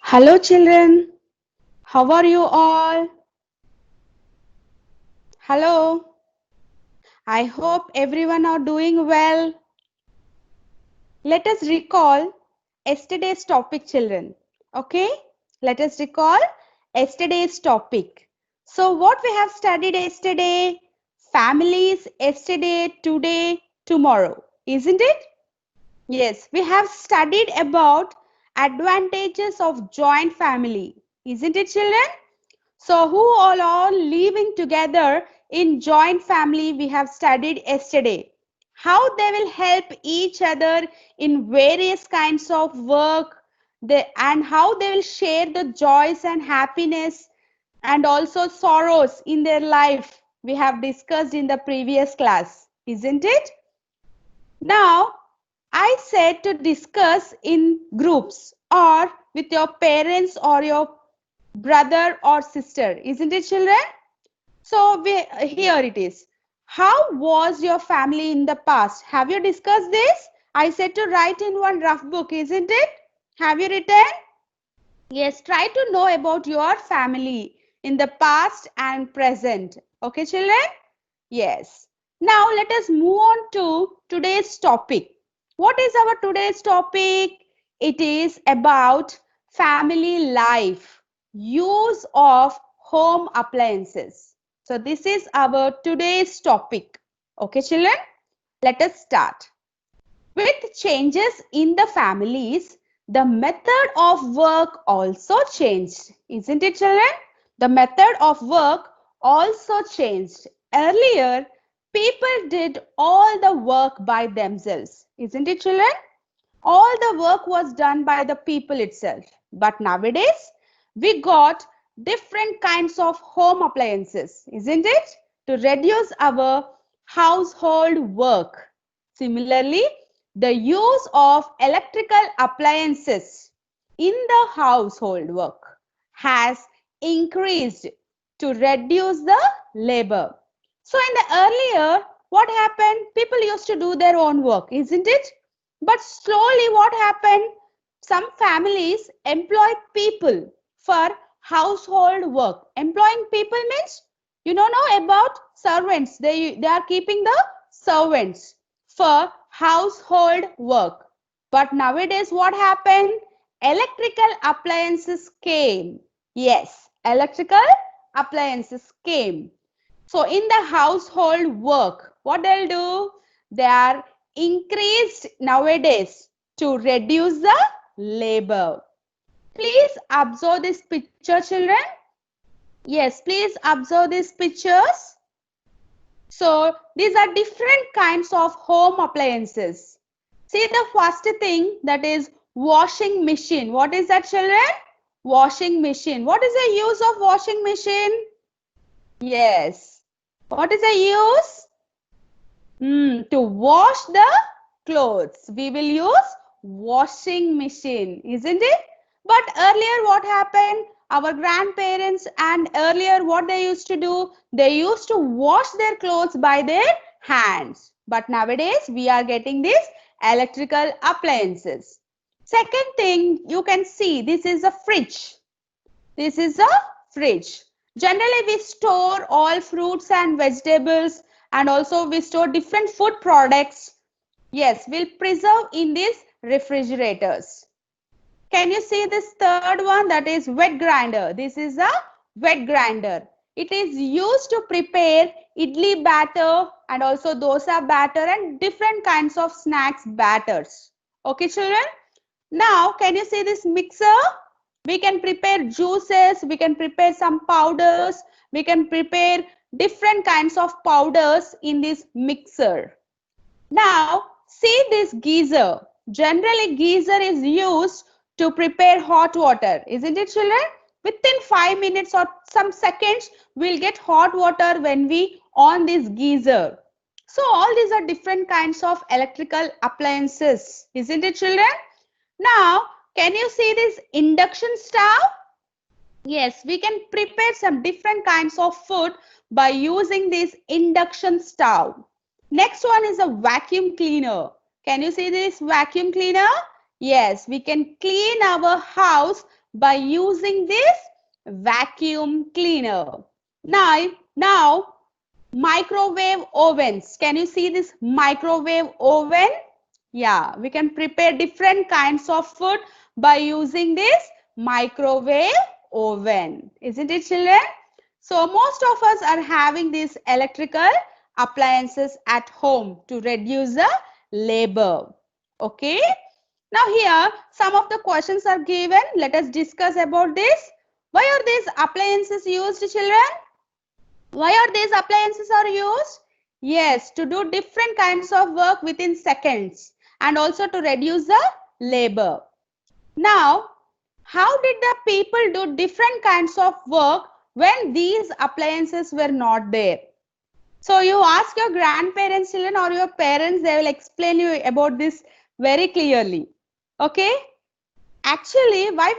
Hello children, how are you all? Hello, I hope everyone are doing well. Let us recall yesterday's topic children. Okay, let us recall yesterday's topic. So what we have studied yesterday? Families yesterday, today, tomorrow. Isn't it? Yes, we have studied about advantages of joint family. Isn't it children? So who all are living together in joint family we have studied yesterday. How they will help each other in various kinds of work and how they will share the joys and happiness and also sorrows in their life we have discussed in the previous class. Isn't it? Now, I said to discuss in groups or with your parents or your brother or sister. Isn't it children? So here it is. How was your family in the past? Have you discussed this? I said to write in one rough book, isn't it? Have you written? Yes, try to know about your family in the past and present. Okay, children? Yes. Now let us move on to today's topic. What is our today's topic? It is about family life, use of home appliances. So this is our today's topic. Okay, children? Let us start. With changes in the families, the method of work also changed. Isn't it, children? The method of work also changed. Earlier, people did all the work by themselves. Isn't it, children? All the work was done by the people itself. But nowadays, we got different kinds of home appliances, isn't it? To reduce our household work. Similarly, the use of electrical appliances in the household work has increased to reduce the labor. So in the earlier, what happened? People used to do their own work, isn't it? But slowly what happened? Some families employ people for household work. Employing people means you don't know about servants. They are keeping the servants for household work. But nowadays what happened? Electrical appliances came. Yes, electrical appliances came. So in the household work, what they'll do? They are increased nowadays to reduce the labor. Please observe this picture, children. Yes, please observe these pictures. So these are different kinds of home appliances. See the first thing, that is washing machine. What is that, children? Washing machine. What is the use of washing machine? Yes. What is the use? To wash the clothes. We will use washing machine, isn't it? But earlier what happened? Our grandparents and earlier what they used to do? They used to wash their clothes by their hands. But nowadays we are getting these electrical appliances. Second thing, you can see this is a fridge. This is a fridge. Generally, we store all fruits and vegetables, and also we store different food products. Yes, we'll preserve in these refrigerators. Can you see this third one? That is wet grinder. This is a wet grinder. It is used to prepare idli batter and also dosa batter and different kinds of snacks batters. Okay, children? Now, can you see this mixer? We can prepare juices, we can prepare some powders, we can prepare different kinds of powders in this mixer. Now, see this geyser. Generally, geyser is used to prepare hot water, isn't it, children? Within 5 minutes or some seconds, we'll get hot water when we on this geyser. So, all these are different kinds of electrical appliances, isn't it, children? Now, can you see this induction stove? Yes, we can prepare some different kinds of food by using this induction stove. Next one is a vacuum cleaner. Can you see this vacuum cleaner? Yes, we can clean our house by using this vacuum cleaner. Now microwave ovens. Can you see this microwave oven? Yeah, we can prepare different kinds of food by using this microwave oven. Isn't it, children? So most of us are having these electrical appliances at home to reduce the labor. Okay. Now here some of the questions are given. Let us discuss about this. Why are these appliances used, children? Why are these appliances are used? Yes, to do different kinds of work within seconds and also to reduce the labor. Now, how did the people do different kinds of work when these appliances were not there? So you ask your grandparents, children, or your parents, they will explain you about this very clearly. Okay? Actually, why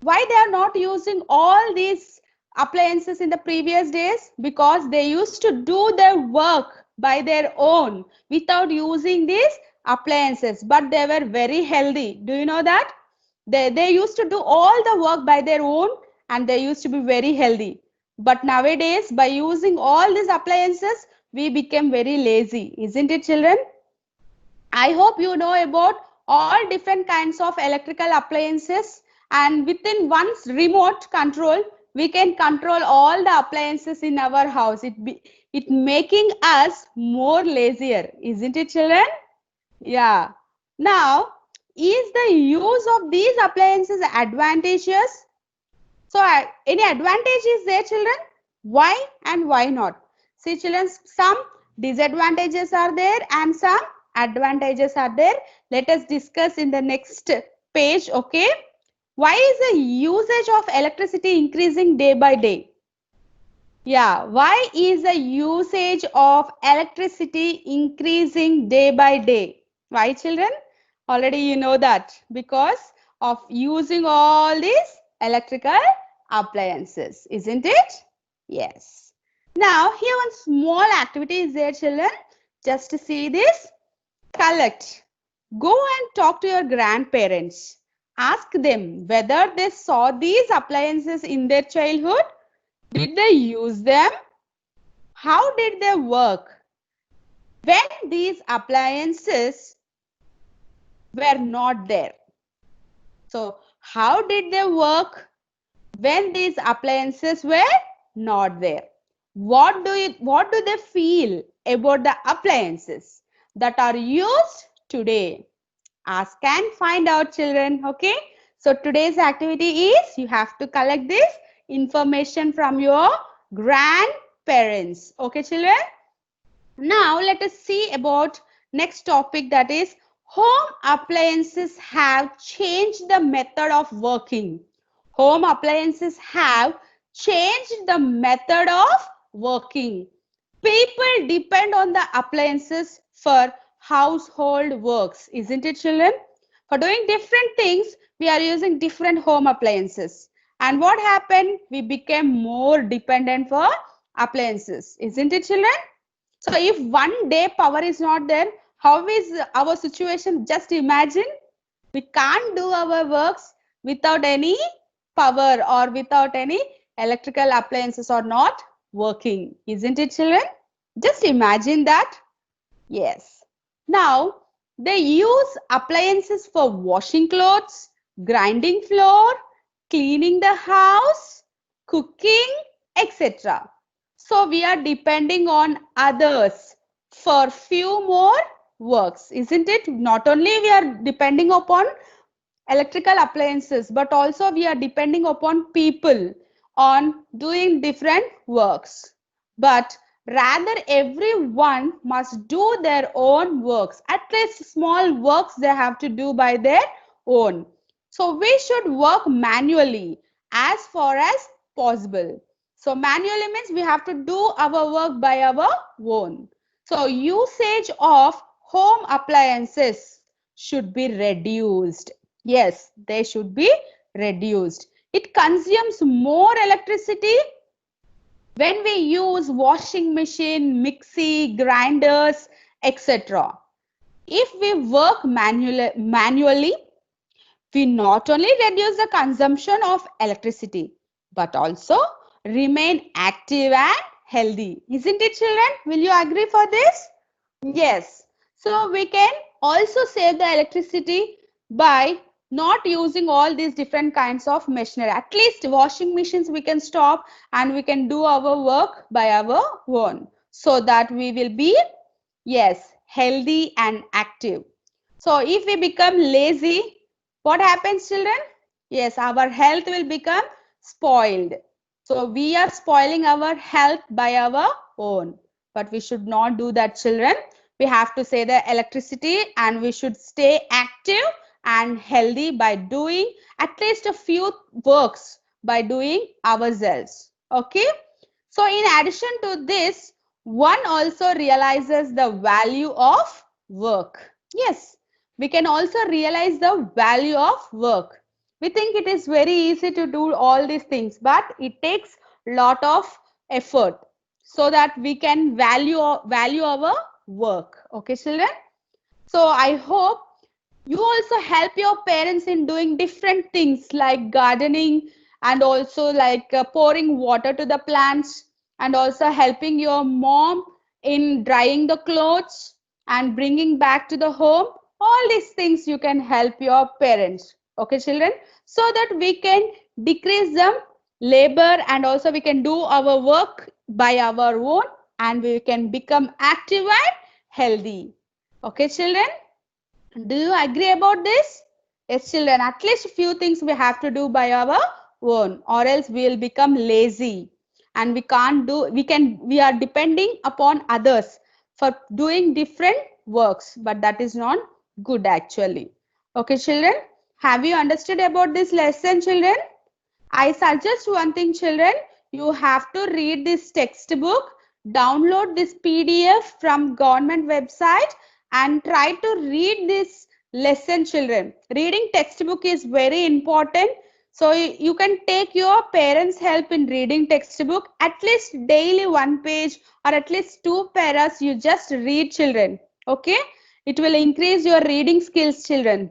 they are not using all these appliances in the previous days? Because they used to do their work by their own without using these appliances, but they were very healthy. Do you know that? They used to do all the work by their own and they used to be very healthy. But nowadays, by using all these appliances, we became very lazy. Isn't it, children? I hope you know about all different kinds of electrical appliances, and within one's remote control, we can control all the appliances in our house. It making us more lazier, isn't it, children? Yeah. Now, is the use of these appliances advantageous? So, any advantage is there, children? Why and why not? See, children, some disadvantages are there and some advantages are there. Let us discuss in the next page, okay? Why is the usage of electricity increasing day by day? Yeah, why is the usage of electricity increasing day by day? Why, children? Already you know that because of using all these electrical appliances, isn't it? Yes. Now, here one small activity is there, children. Just to see this, collect. Go and talk to your grandparents. Ask them whether they saw these appliances in their childhood. Did they use them? How did they work? When these appliances were not there. So, how did they work when these appliances were not there? What do they feel about the appliances that are used today? Ask and find out, children. Okay. So today's activity is you have to collect this information from your grandparents. Okay, children. Now let us see about next topic, that is home appliances have changed the method of working. Home appliances have changed the method of working. People depend on the appliances for household works, isn't it, children? For doing different things, we are using different home appliances. And what happened? We became more dependent for appliances, isn't it, children? So if one day power is not there, how is our situation? Just imagine. We can't do our works without any power or without any electrical appliances or not working. Isn't it, children? Just imagine that. Yes. Now, they use appliances for washing clothes, grinding flour, cleaning the house, cooking, etc. So, we are depending on others for few more works, isn't it? Not only we are depending upon electrical appliances, but also we are depending upon people on doing different works. But rather everyone must do their own works, at least small works they have to do by their own. So we should work manually as far as possible. So manually means we have to do our work by our own. So usage of home appliances should be reduced. Yes, they should be reduced. It consumes more electricity when we use washing machine, mixie, grinders, etc. If we work manually, we not only reduce the consumption of electricity, but also remain active and healthy. Isn't it, children? Will you agree for this? Yes. So we can also save the electricity by not using all these different kinds of machinery. At least washing machines we can stop and we can do our work by our own, so that we will be, yes, healthy and active. So if we become lazy, what happens, children? Yes, our health will become spoiled. So we are spoiling our health by our own. But we should not do that, children. We have to save the electricity and we should stay active and healthy by doing at least a few works by doing ourselves. Okay. So in addition to this, one also realizes the value of work. Yes, we can also realize the value of work. We think it is very easy to do all these things, but it takes lot of effort so that we can value our work. Okay, children? So I hope you also help your parents in doing different things like gardening and also like pouring water to the plants, and also helping your mom in drying the clothes and bringing back to the home. All these things you can help your parents. Okay, children, so that we can decrease the labor and also we can do our work by our own and we can become active and healthy. Okay, children. Do you agree about this? Yes, children, at least a few things we have to do by our own, or else we will become lazy and we can't do, we are depending upon others for doing different works, but that is not good actually. Okay, children, have you understood about this lesson, children? I suggest one thing, children. You have to read this textbook, download this PDF from government website and try to read this lesson, children. Reading textbook is very important. So you can take your parents' help in reading textbook, at least daily one page or at least two paras you just read, children. Okay. It will increase your reading skills, children.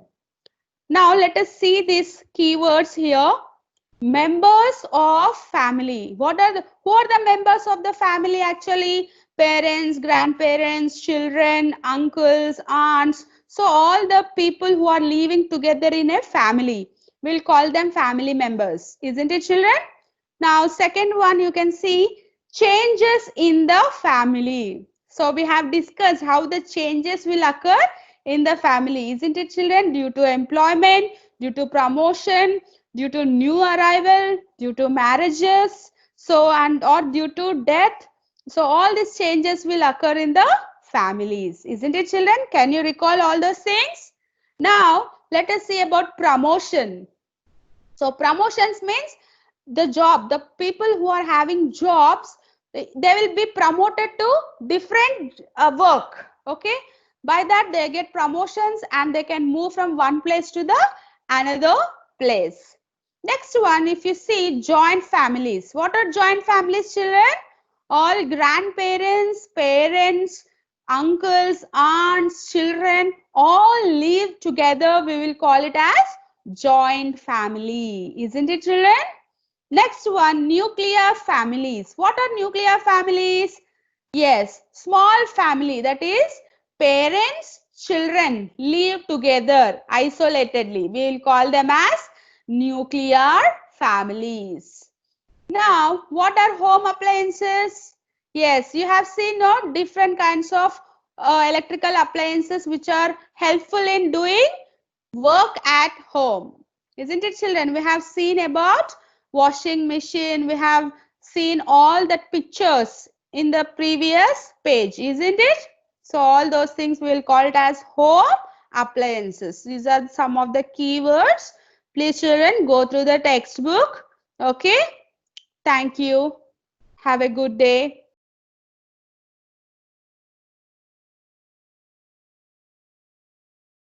Now let us see these keywords here. Members of family. Who are the members of the family actually? Parents, grandparents, children, uncles, aunts. So all the people who are living together in a family, we'll call them family members. Isn't it, children? Now, second one, you can see changes in the family. So we have discussed how the changes will occur in the family. Isn't it, children? Due to employment, due to promotion, due to new arrival, due to marriages, so and or due to death. So all these changes will occur in the families. Isn't it, children? Can you recall all those things? Now, let us see about promotion. So promotions means the job, the people who are having jobs, they will be promoted to different work. Okay. By that they get promotions and they can move from one place to the another place. Next one, if you see joint families. What are joint families, children? All grandparents, parents, uncles, aunts, children all live together. We will call it as joint family. Isn't it, children? Next one, nuclear families. What are nuclear families? Yes, small family, that is parents, children live together isolatedly. We will call them as nuclear families. Now, what are home appliances? Yes, you have seen no different kinds of electrical appliances which are helpful in doing work at home. Isn't it, children? We have seen about washing machine. We have seen all that pictures in the previous page, isn't it? So all those things we will call it as home appliances. These are some of the keywords. Please, children, go through the textbook. Okay. Thank you. Have a good day.